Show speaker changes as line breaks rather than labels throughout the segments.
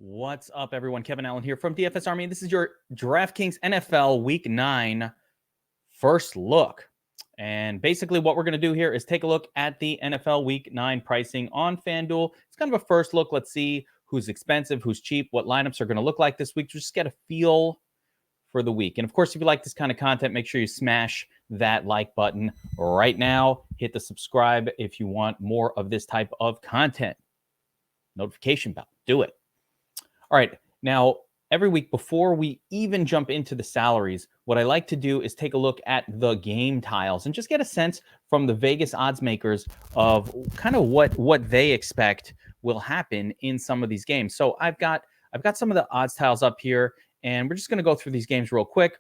What's up, everyone? Kevin Allen here from DFS Army. This is your DraftKings NFL Week 9 first look. And basically what we're going to do here is take a look at the NFL Week 9 pricing on FanDuel. It's kind of a first look. Let's see who's expensive, who's cheap, what lineups are going to look like this week. Just get a feel for the week. And of course, if you like this kind of content, make sure you smash that like button right now. Hit the subscribe if you want more of this type of content. Notification bell. Do it. All right, now every week before we even jump into the salaries, what I like to do is take a look at the game tiles and just get a sense from the Vegas odds makers of kind of what they expect will happen in some of these games. So I've got some of the odds tiles up here, and we're just going to go through these games real quick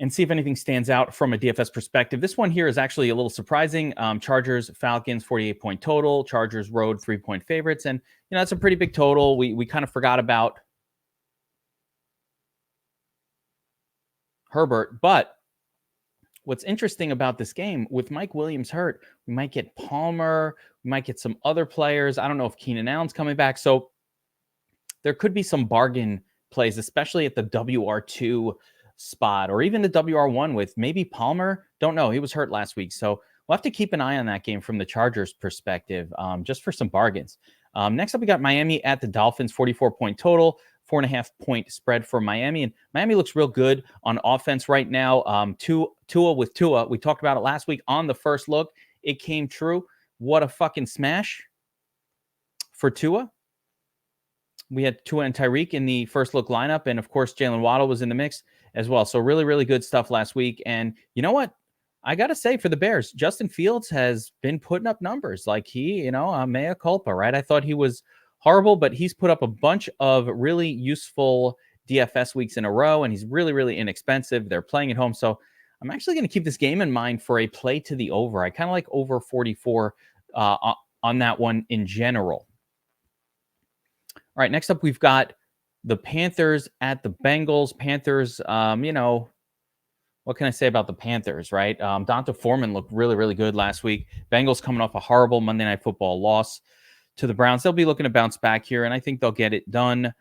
and see if anything stands out from a DFS perspective. This one here is actually a little surprising. Chargers, Falcons, 48-point total. Chargers road 3-point favorites. And, that's a pretty big total. We kind of forgot about Herbert. But what's interesting about this game, with Mike Williams hurt, we might get Palmer. We might get some other players. I don't know if Keenan Allen's coming back. So there could be some bargain plays, especially at the WR2 spot, or even the WR1 with maybe Palmer. Don't know. He was hurt last week. So we'll have to keep an eye on that game from the Chargers perspective, just for some bargains. Next up, we got Miami at the Dolphins, 44-point total, 4.5-point spread for Miami. And Miami looks real good on offense right now. Tua with Tua. We talked about it last week on the first look. It came true. What a fucking smash for Tua. We had Tua and Tyreek in the first look lineup. And of course, Jalen Waddle was in the mix as well. So really, really good stuff last week. And you know what? I got to say, for the Bears, Justin Fields has been putting up numbers like he, mea culpa, right? I thought he was horrible, but he's put up a bunch of really useful DFS weeks in a row, and he's really, really inexpensive. They're playing at home. So I'm actually going to keep this game in mind for a play to the over. I kind of like over 44 on that one in general. All right, next up, we've got the Panthers at the Bengals. Panthers, what can I say about the Panthers, right? Donta Foreman looked really, really good last week. Bengals coming off a horrible Monday Night Football loss to the Browns. They'll be looking to bounce back here, and I think they'll get it done.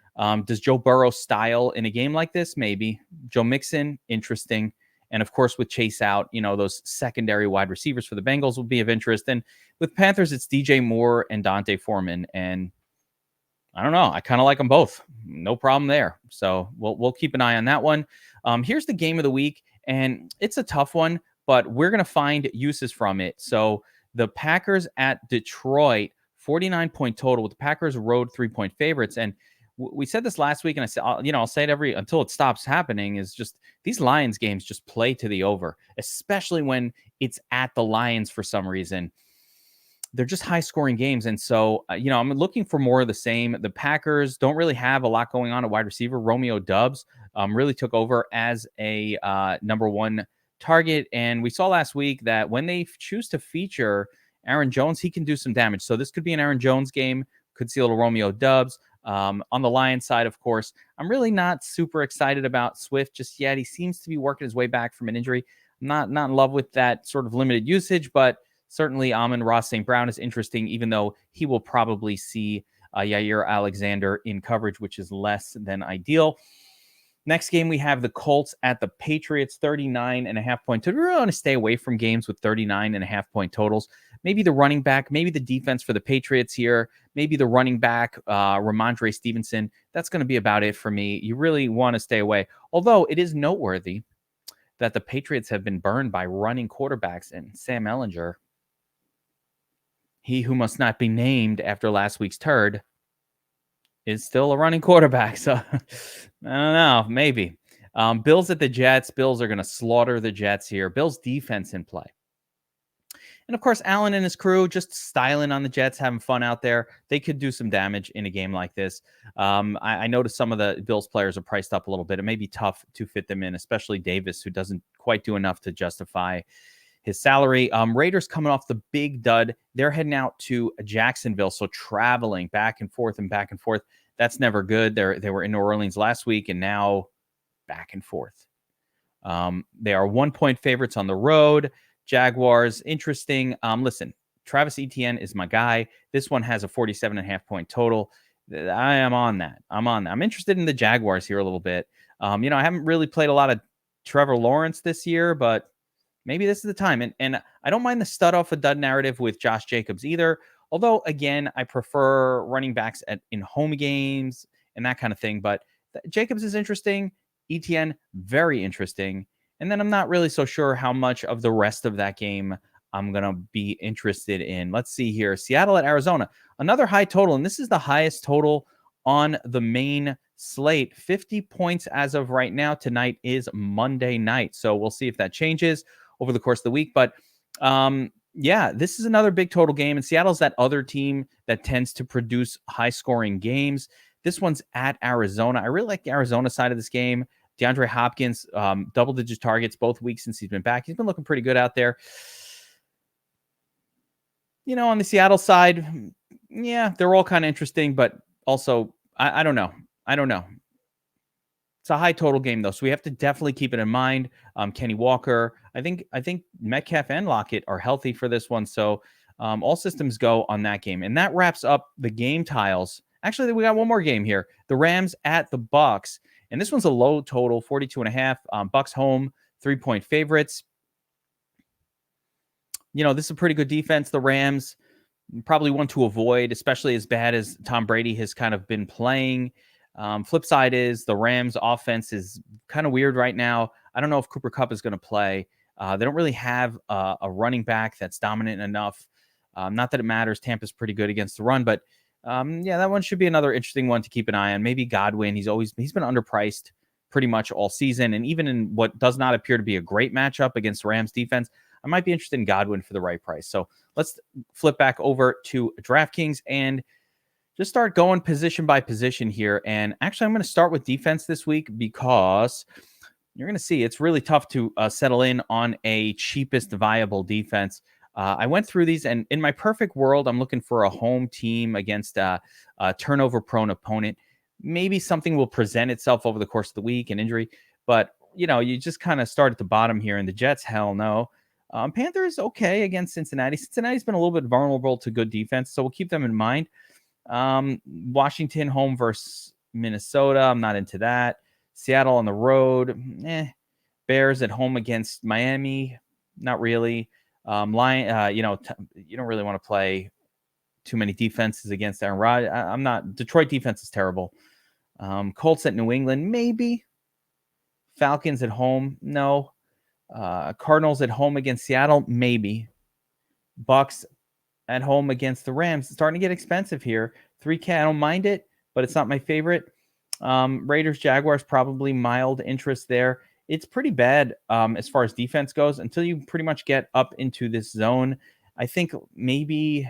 Does Joe Burrow style in a game like this? Maybe. Joe Mixon, interesting. And, of course, with Chase out, those secondary wide receivers for the Bengals will be of interest. And with Panthers, it's DJ Moore and Donta Foreman, and I don't know. I kind of like them both. No problem there. So we'll keep an eye on that one. Here's the game of the week, and it's a tough one, but we're going to find uses from it. So the Packers at Detroit, 49-point total with the Packers road 3-point favorites. And we said this last week, and I said, I'll say it until it stops happening, is just these Lions games just play to the over, especially when it's at the Lions for some reason. They're just high-scoring games, and so, I'm looking for more of the same. The Packers don't really have a lot going on at wide receiver. Romeo Doubs really took over as a number one target, and we saw last week that when they choose to feature Aaron Jones, he can do some damage. So this could be an Aaron Jones game. Could see a little Romeo Doubs. On the Lions side, of course, I'm really not super excited about Swift just yet. He seems to be working his way back from an injury. I'm not in love with that sort of limited usage, but certainly, Amon-Ra St. Brown is interesting, even though he will probably see Yair Alexander in coverage, which is less than ideal. Next game, we have the Colts at the Patriots, 39.5-point total. We really want to stay away from games with 39.5-point totals. Maybe the running back, maybe the defense for the Patriots here, maybe the running back, Ramondre Stevenson. That's going to be about it for me. You really want to stay away. Although it is noteworthy that the Patriots have been burned by running quarterbacks, and Sam Ehlinger, he who must not be named after last week's turd, is still a running quarterback. So, I don't know, maybe. Bills at the Jets. Bills are going to slaughter the Jets here. Bills defense in play. And, of course, Allen and his crew just styling on the Jets, having fun out there. They could do some damage in a game like this. I noticed some of the Bills players are priced up a little bit. It may be tough to fit them in, especially Davis, who doesn't quite do enough to justify his salary. Raiders coming off the big dud. They're heading out to Jacksonville, so traveling back and forth. That's never good. They were in New Orleans last week, and now back and forth. They are 1-point favorites on the road. Jaguars, interesting. Listen, Travis Etienne is my guy. This one has a 47.5-point total. I am on that. I'm interested in the Jaguars here a little bit. I haven't really played a lot of Trevor Lawrence this year, but maybe this is the time. And I don't mind the stud off a dud narrative with Josh Jacobs either. Although, again, I prefer running backs in home games and that kind of thing. But Jacobs is interesting. ETN, very interesting. And then I'm not really so sure how much of the rest of that game I'm going to be interested in. Let's see here. Seattle at Arizona. Another high total. And this is the highest total on the main slate. 50 points as of right now. Tonight is Monday night. So we'll see if that changes over the course of the week. But yeah, this is another big total game. And Seattle's that other team that tends to produce high scoring games. This one's at Arizona. I really like the Arizona side of this game. DeAndre Hopkins, double-digit targets both weeks since he's been back. He's been looking pretty good out there. On the Seattle side, yeah, they're all kind of interesting, but also, I don't know. It's a high total game, though, so we have to definitely keep it in mind. Kenny Walker, I think Metcalf and Lockett are healthy for this one, so all systems go on that game. And that wraps up the game tiles. Actually, we got one more game here. The Rams at the Bucks. And this one's a low total, 42.5. Bucks home, 3-point favorites. This is a pretty good defense. The Rams, probably one to avoid, especially as bad as Tom Brady has kind of been playing. Flip side is the Rams offense is kind of weird right now. I don't know if Cooper Kupp is going to play. They don't really have a running back that's dominant enough. Not that it matters. Tampa's pretty good against the run, but yeah, that one should be another interesting one to keep an eye on. Maybe Godwin. He's been underpriced pretty much all season. And even in what does not appear to be a great matchup against Rams defense, I might be interested in Godwin for the right price. So let's flip back over to DraftKings and just start going position by position here. And actually, I'm going to start with defense this week because you're going to see it's really tough to settle in on a cheapest viable defense. I went through these, and in my perfect world, I'm looking for a home team against a turnover-prone opponent. Maybe something will present itself over the course of the week, an injury. But, you just kind of start at the bottom here. And the Jets, hell no. Panthers, okay against Cincinnati. Cincinnati's been a little bit vulnerable to good defense, so we'll keep them in mind. Washington home versus Minnesota. I'm not into that. Seattle on the road. Bears at home against Miami. Not really. You don't really want to play too many defenses against Aaron Rodgers. I'm not. Detroit defense is terrible. Colts at New England, maybe. Falcons at home, no. Cardinals at home against Seattle, maybe. Bucks at home against the Rams. It's starting to get expensive here. 3K, I don't mind it, but it's not my favorite. Raiders, Jaguars, probably mild interest there. It's pretty bad as far as defense goes until you pretty much get up into this zone. I think maybe,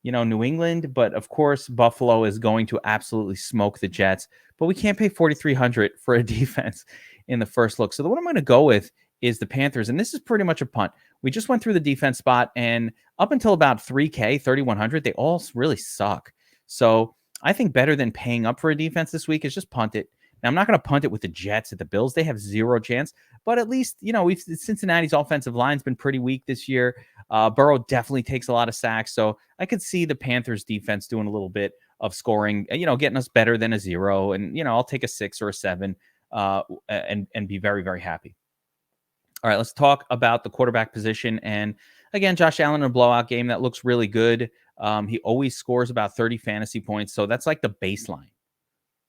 New England, but of course, Buffalo is going to absolutely smoke the Jets. But we can't pay $4,300 for a defense in the first look. So the one I'm going to go with is the Panthers, and this is pretty much a punt. We just went through the defense spot, and up until about 3K, 3,100, they all really suck. So I think better than paying up for a defense this week is just punt it. Now, I'm not going to punt it with the Jets at the Bills. They have zero chance. But at least, Cincinnati's offensive line's been pretty weak this year. Burrow definitely takes a lot of sacks. So I could see the Panthers defense doing a little bit of scoring, getting us better than a 0. And, I'll take a 6 or a 7 and be very, very happy. All right, let's talk about the quarterback position. And again, Josh Allen in a blowout game, that looks really good. He always scores about 30 fantasy points. So that's like the baseline.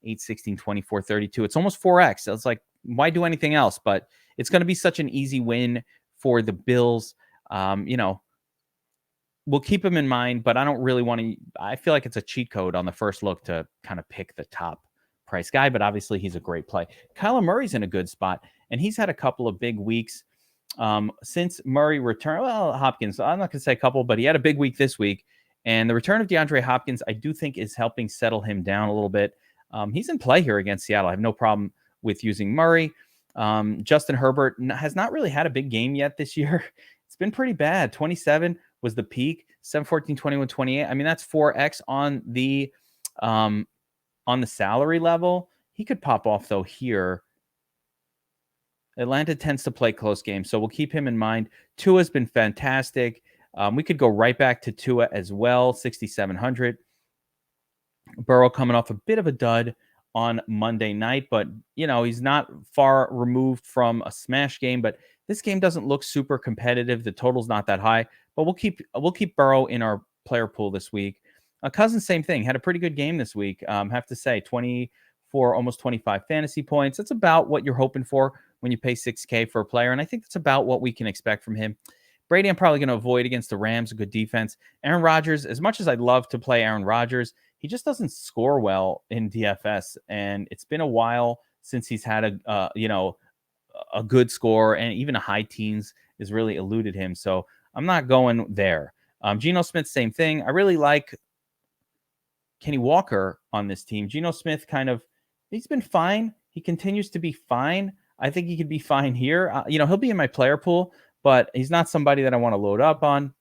8, 16, 24, 32. It's almost 4X. So it's like, why do anything else? But it's going to be such an easy win for the Bills. We'll keep him in mind, but I don't really want to. I feel like it's a cheat code on the first look to kind of pick the top price guy, but obviously he's a great play. Kyler Murray's in a good spot, and he's had a couple of big weeks since Murray returned. Well, Hopkins, I'm not going to say a couple, but he had a big week this week. And the return of DeAndre Hopkins, I do think, is helping settle him down a little bit. He's in play here against Seattle. I have no problem with using Murray. Justin Herbert has not really had a big game yet this year. It's been pretty bad. 27 was the peak. 7, 14, 21, 28. I mean, that's 4X on the salary level. He could pop off, though, here. Atlanta tends to play close games, so we'll keep him in mind. Tua's been fantastic. We could go right back to Tua as well, 6,700. Burrow coming off a bit of a dud on Monday night, but he's not far removed from a smash game. But this game doesn't look super competitive. The total's not that high, but we'll keep Burrow in our player pool this week. Cousins, same thing, had a pretty good game this week. Have to say, 24, almost 25 fantasy points. That's about what you're hoping for when you pay $6K for a player, and I think that's about what we can expect from him. Brady, I'm probably going to avoid against the Rams, a good defense. Aaron Rodgers, as much as I'd love to play Aaron Rodgers, he just doesn't score well in DFS, and it's been a while since he's had a good score, and even a high teens has really eluded him. So I'm not going there. Geno Smith, same thing. I really like Kenny Walker on this team. Geno Smith he's been fine. He continues to be fine. I think he could be fine here. He'll be in my player pool, but he's not somebody that I want to load up on.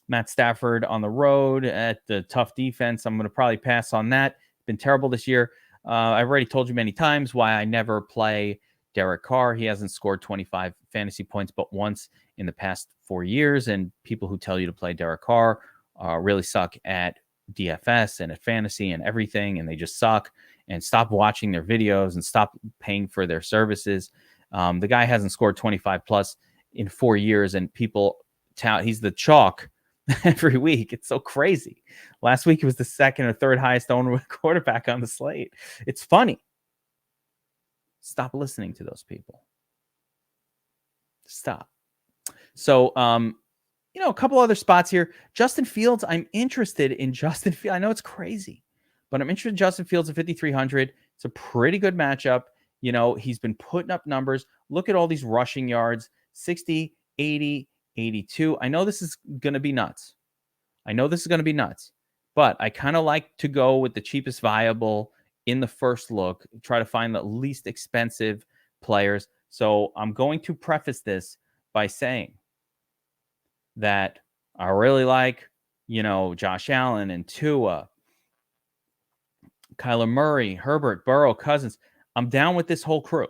Matt Stafford on the road at the tough defense. I'm going to probably pass on that. Been terrible this year. I've already told you many times why I never play Derek Carr. He hasn't scored 25 fantasy points but once in the past 4 years. And people who tell you to play Derek Carr really suck at DFS and at fantasy and everything, and they just suck. And stop watching their videos and stop paying for their services. The guy hasn't scored 25 plus in 4 years, and people tout he's the chalk every week. It's so crazy. Last week, he was the second or third highest owned quarterback on the slate. It's funny. Stop listening to those people. Stop. So, a couple other spots here. Justin Fields, I'm interested in Justin Fields. I know it's crazy, but I'm interested in Justin Fields at 5,300. It's a pretty good matchup. He's been putting up numbers. Look at all these rushing yards, 60, 80, 82. I know this is going to be nuts. But I kind of like to go with the cheapest viable in the first look, try to find the least expensive players. So I'm going to preface this by saying that I really like, Josh Allen and Tua, Kyler Murray, Herbert, Burrow, Cousins. I'm down with this whole crew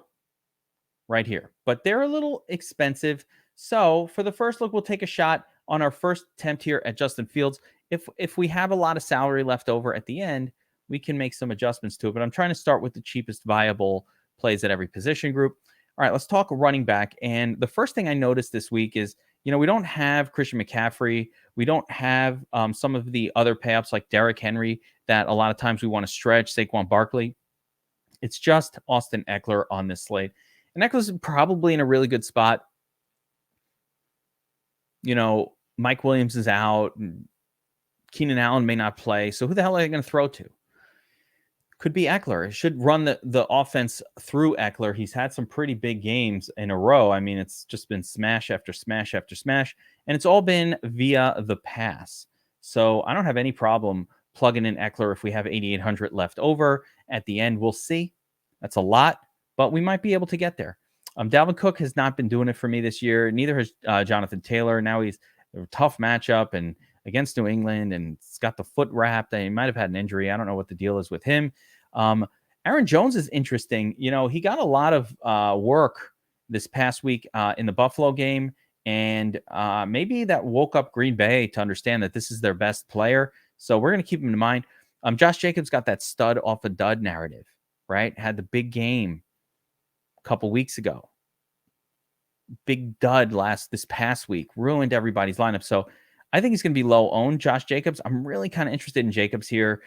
right here, but they're a little expensive. So for the first look, we'll take a shot on our first attempt here at Justin Fields. If we have a lot of salary left over at the end, we can make some adjustments to it. But I'm trying to start with the cheapest viable plays at every position group. All right, let's talk running back. And the first thing I noticed this week is, we don't have Christian McCaffrey. We don't have some of the other pay-ups like Derrick Henry that a lot of times we want to stretch, Saquon Barkley. It's just Austin Eckler on this slate. And Eckler's probably in a really good spot. Mike Williams is out. Keenan Allen may not play. So who the hell are they going to throw to? Could be Eckler. It should run the offense through Eckler. He's had some pretty big games in a row. I mean, it's just been smash after smash after smash, and it's all been via the pass. So I don't have any problem plugging in Eckler if we have 8,800 left over at the end. We'll see. That's a lot, but we might be able to get there. Dalvin Cook has not been doing it for me this year. Neither has Jonathan Taylor. Now he's a tough matchup and against New England, and it's got the foot wrapped. He might have had an injury. I don't know what the deal is with him. Aaron Jones is interesting. He got a lot of work this past week in the Buffalo game, and maybe that woke up Green Bay to understand that this is their best player. So we're going to keep him in mind. Josh Jacobs got that stud off a dud narrative, right? Had the big game a couple weeks ago. Big dud this past week. Ruined everybody's lineup. So I think he's going to be low owned, Josh Jacobs. I'm really kind of interested in Jacobs here.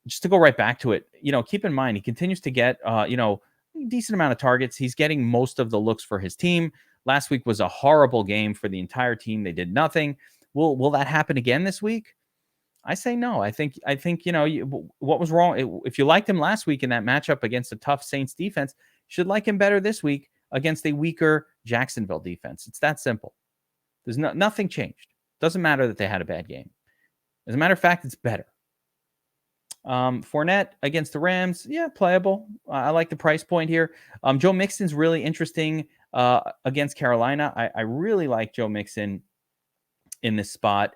Just to go right back to it, keep in mind, he continues to get, decent amount of targets. He's getting most of the looks for his team. Last week was a horrible game for the entire team. They did nothing. Will that happen again this week? I say no. I think what was wrong? If you liked him last week in that matchup against a tough Saints defense, you should like him better this week against a weaker Jacksonville defense. It's that simple. There's nothing changed. Doesn't matter that they had a bad game. As a matter of fact, it's better. Fournette against the Rams, yeah, playable. I like the price point here. Joe Mixon's really interesting against Carolina. I really like Joe Mixon in this spot.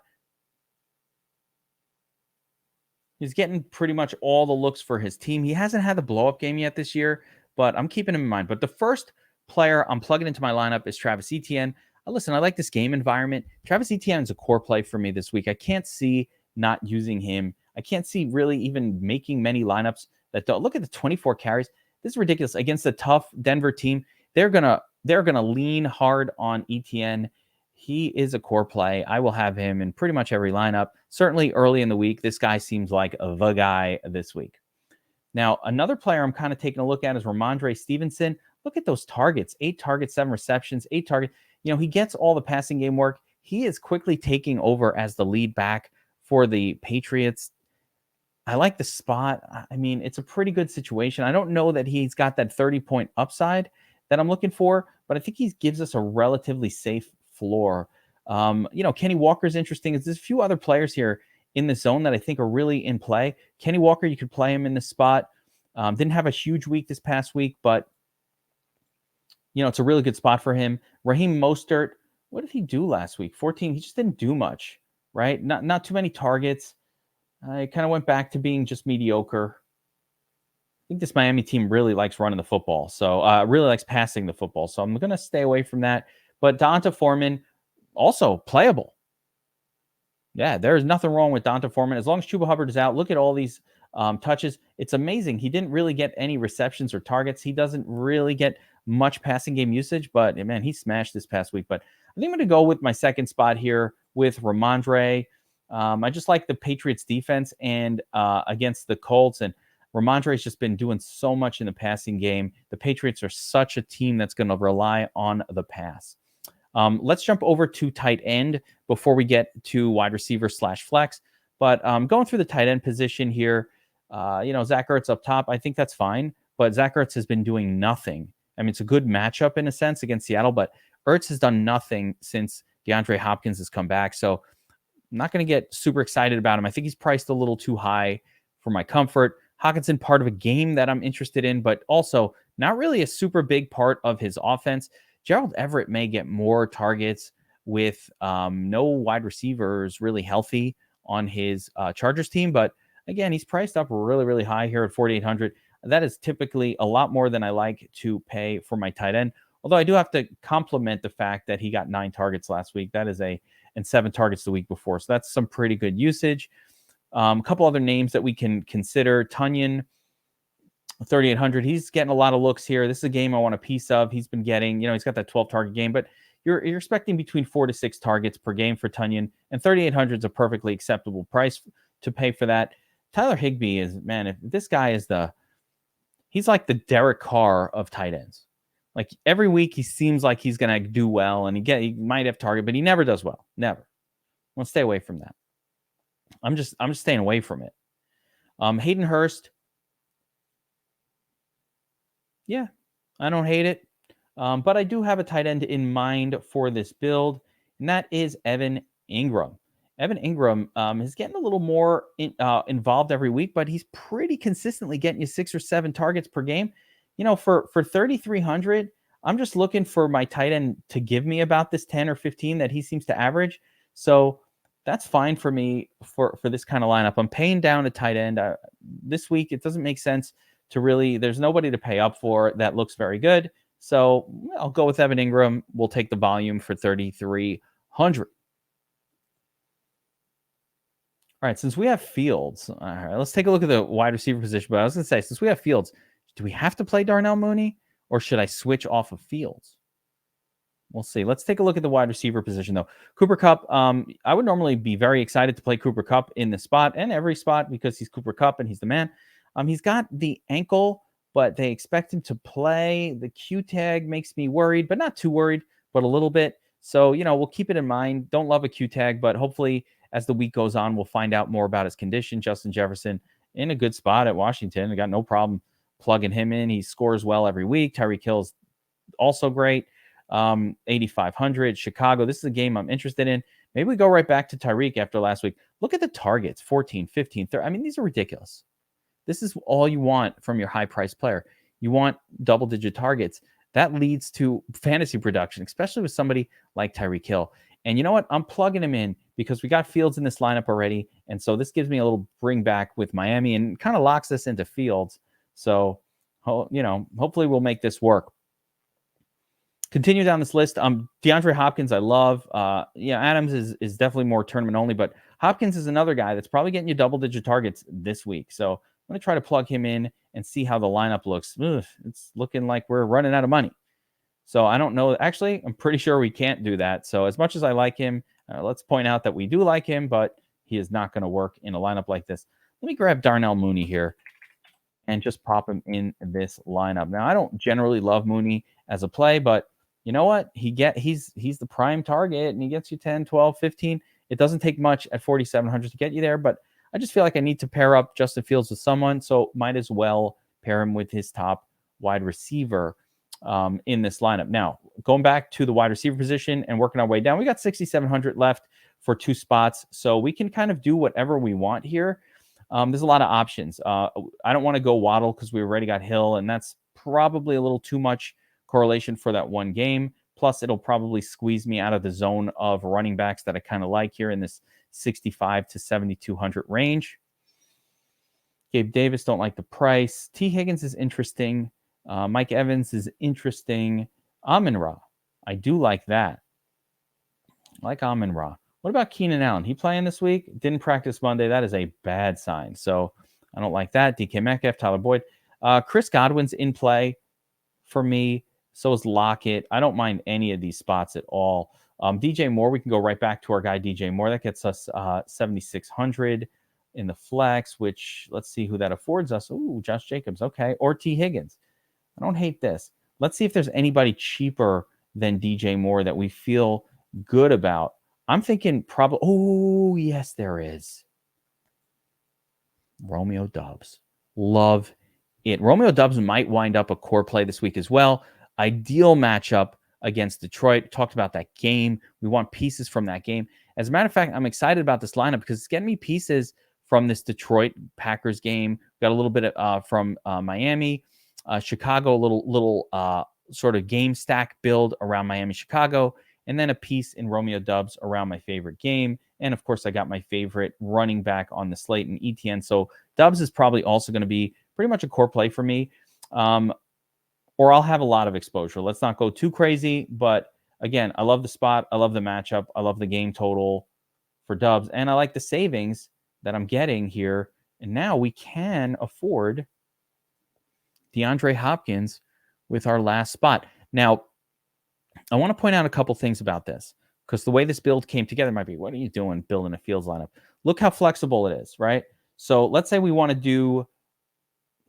He's getting pretty much all the looks for his team. He hasn't had the blow-up game yet this year, but I'm keeping him in mind. But the first player I'm plugging into my lineup is Travis Etienne. Listen, I like this game environment. Travis Etienne is a core play for me this week. I can't see not using him. I can't see really even making many lineups that don't. Look at the 24 carries. This is ridiculous against a tough Denver team. They're gonna lean hard on ETN. He is a core play. I will have him in pretty much every lineup. Certainly early in the week, this guy seems like the guy this week. Now, another player I'm kind of taking a look at is Ramondre Stevenson. Look at those targets: 8 targets, 7 receptions, 8 targets. He gets all the passing game work. He is quickly taking over as the lead back for the Patriots. I like the spot. I mean, it's a pretty good situation. I don't know that he's got that 30-point upside that I'm looking for, but I think he gives us a relatively safe floor. Kenny Walker's interesting. There's a few other players here in the zone that I think are really in play. Kenny Walker, you could play him in the spot. Didn't have a huge week this past week, but it's a really good spot for him. Raheem Mostert, what did he do last week? 14. He just didn't do much, right? Not too many targets. I kind of went back to being just mediocre. I think this Miami team really likes running the football, so really likes passing the football. So I'm going to stay away from that. But D'Onta Foreman, also playable. Yeah, there's nothing wrong with D'Onta Foreman. As long as Chuba Hubbard is out, look at all these touches. It's amazing. He didn't really get any receptions or targets. He doesn't really get much passing game usage, but man, he smashed this past week. But I think I'm going to go with my second spot here with Ramondre. I just like the Patriots defense and against the Colts, and Ramondre's just been doing so much in the passing game. The Patriots are such a team that's going to rely on the pass. Let's jump over to tight end before we get to wide receiver / flex. But going through the tight end position here, Zach Ertz up top, I think that's fine. But Zach Ertz has been doing nothing. I mean, it's a good matchup in a sense against Seattle, but Ertz has done nothing since DeAndre Hopkins has come back. So I'm not going to get super excited about him. I think he's priced a little too high for my comfort. Hockenson, part of a game that I'm interested in, but also not really a super big part of his offense. Gerald Everett may get more targets with no wide receivers really healthy on his Chargers team. But again, he's priced up really, really high here at 4,800. That is typically a lot more than I like to pay for my tight end. Although I do have to compliment the fact that he got 9 targets last week. That is and 7 targets the week before. So that's some pretty good usage. A couple other names that we can consider. Tunyon, 3,800. He's getting a lot of looks here. This is a game I want a piece of. He's been getting, he's got that 12 target game, but you're expecting between 4 to 6 targets per game for Tunyon, and 3,800 is a perfectly acceptable price to pay for that. Tyler Higbee is, man, if this guy is he's like the Derek Carr of tight ends. Like every week he seems like he's going to do well, and he might have target, but he never does well. Never. I want to stay away from that. I'm just staying away from it. Hayden Hurst. Yeah, I don't hate it. But I do have a tight end in mind for this build, and that is Evan Ingram. Evan Ingram is getting a little more involved every week, but he's pretty consistently getting you 6 or 7 targets per game. For 3,300, I'm just looking for my tight end to give me about this 10 or 15 that he seems to average. So that's fine for me for this kind of lineup. I'm paying down a tight end. This week, it doesn't make sense to really, there's nobody to pay up for that looks very good. So I'll go with Evan Ingram. We'll take the volume for 3,300. All right, since we have Fields, all right, let's take a look at the wide receiver position. But I was going to say, since we have Fields, do we have to play Darnell Mooney, or should I switch off of Fields? We'll see. Let's take a look at the wide receiver position, though. Cooper Kupp, I would normally be very excited to play Cooper Kupp in the spot and every spot because he's Cooper Kupp and he's the man. He's got the ankle, but they expect him to play. The Q tag makes me worried, but not too worried, but a little bit. So, we'll keep it in mind. Don't love a Q tag, but hopefully as the week goes on, we'll find out more about his condition. Justin Jefferson in a good spot at Washington. I got no problem plugging him in. He scores well every week. Tyreek Hill's also great. 8,500. Chicago. This is a game I'm interested in. Maybe we go right back to Tyreek after last week. Look at the targets, 14, 15, 30. I mean, these are ridiculous. This is all you want from your high-priced player. You want double-digit targets. That leads to fantasy production, especially with somebody like Tyreek Hill. And you know what? I'm plugging him in because we got Fields in this lineup already. And so this gives me a little bring back with Miami and kind of locks us into Fields. So, hopefully we'll make this work. Continue down this list. DeAndre Hopkins, I love. Adams is definitely more tournament only, but Hopkins is another guy that's probably getting you double-digit targets this week. So I'm going to try to plug him in and see how the lineup looks. It's looking like we're running out of money. So I don't know. Actually, I'm pretty sure we can't do that. So as much as I like him, let's point out that we do like him, but he is not going to work in a lineup like this. Let me grab Darnell Mooney here and just pop him in this lineup. Now, I don't generally love Mooney as a play, but you know what? He's the prime target, and he gets you 10, 12, 15. It doesn't take much at 4,700 to get you there, but I just feel like I need to pair up Justin Fields with someone, so might as well pair him with his top wide receiver in this lineup. Now, going back to the wide receiver position and working our way down, we got 6,700 left for 2 spots, so we can kind of do whatever we want here. There's a lot of options. I don't want to go Waddle because we already got Hill, and that's probably a little too much correlation for that one game. Plus, it'll probably squeeze me out of the zone of running backs that I kind of like here in this 6,500 to 7,200 range. Gabe Davis, don't like the price. T. Higgins is interesting. Mike Evans is interesting. Amon-Ra, I do like that. I like Amon-Ra. What about Keenan Allen? He playing this week? Didn't practice Monday. That is a bad sign. So I don't like that. DK Metcalf, Tyler Boyd. Chris Godwin's in play for me. So is Lockett. I don't mind any of these spots at all. DJ Moore, we can go right back to our guy DJ Moore. That gets us 7,600 in the flex, which let's see who that affords us. Ooh, Josh Jacobs. Okay. Or T. Higgins. I don't hate this. Let's see if there's anybody cheaper than DJ Moore that we feel good about. I'm thinking probably, oh, yes, there is. Romeo Doubs. Love it. Romeo Doubs might wind up a core play this week as well. Ideal matchup against Detroit. Talked about that game. We want pieces from that game. As a matter of fact, I'm excited about this lineup because it's getting me pieces from this Detroit Packers game. Got a little bit from Miami. Chicago, a little sort of game stack build around Miami, Chicago. And then a piece in Romeo Doubs around my favorite game. And of course, I got my favorite running back on the slate in ETN. So Doubs is probably also going to be pretty much a core play for me. Or I'll have a lot of exposure. Let's not go too crazy. But again, I love the spot. I love the matchup. I love the game total for Doubs. And I like the savings that I'm getting here. And now we can afford DeAndre Hopkins with our last spot. Now, I want to point out a couple things about this because the way this build came together might be, what are you doing building a Fields lineup? Look how flexible it is, right? So let's say we want to do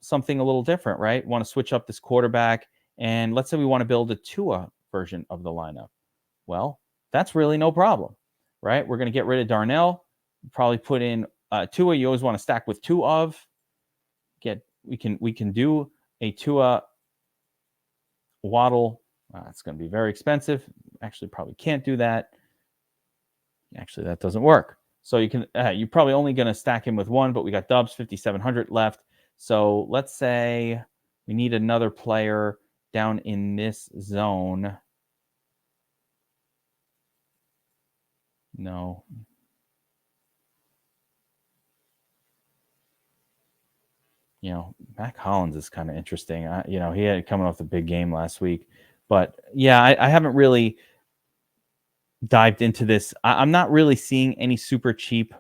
something a little different, right? Want to switch up this quarterback, and let's say we want to build a Tua version of the lineup. Well, that's really no problem, right? We're going to get rid of Darnell, probably put in Tua. You always want to stack with two of. We can do a Tua Waddle. It's going to be very expensive. Actually, probably can't do that. Actually, that doesn't work. So you're probably only going to stack him with one, but we got Doubs, 5,700 left. So let's say we need another player down in this zone. No. Mac Hollins is kind of interesting. He had coming off the big game last week. But yeah, I haven't really dived into this. I'm not really seeing any super cheap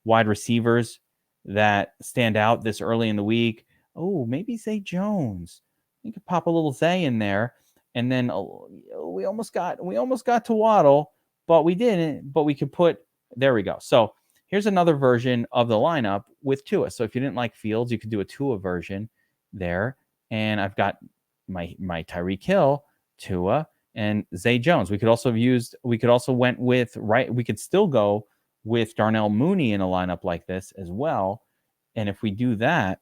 wide receivers that stand out this early in the week. Oh, maybe Zay Jones. You could pop a little Zay in there, and then we almost got to Waddle, but we didn't. But we could put. There we go. So here's another version of the lineup with Tua. So if you didn't like Fields, you could do a Tua version there. And I've got my Tyreek Hill, Tua, and Zay Jones. We could also still go with Darnell Mooney in a lineup like this as well. And if we do that,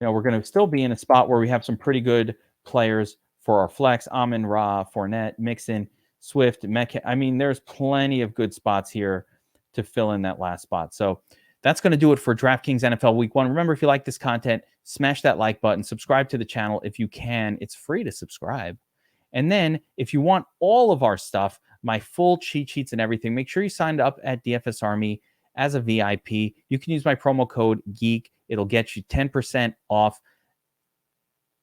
we're going to still be in a spot where we have some pretty good players for our flex. Amon-Ra, Fournette, Mixon, Swift, Metcalf. I mean, there's plenty of good spots here to fill in that last spot. So that's going to do it for DraftKings NFL Week 1. Remember, if you like this content, smash that like button. Subscribe to the channel if you can. It's free to subscribe. And then if you want all of our stuff, my full cheat sheets and everything, make sure you signed up at DFS Army as a VIP. You can use my promo code GEEK. It'll get you 10% off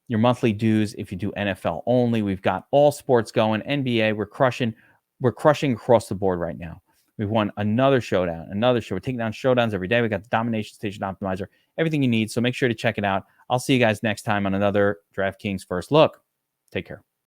your monthly dues if you do NFL only. We've got all sports going. NBA, we're crushing across the board right now. We've won another showdown, another show. We're taking down showdowns every day. We got the Domination Station Optimizer, everything you need. So make sure to check it out. I'll see you guys next time on another DraftKings First Look. Take care.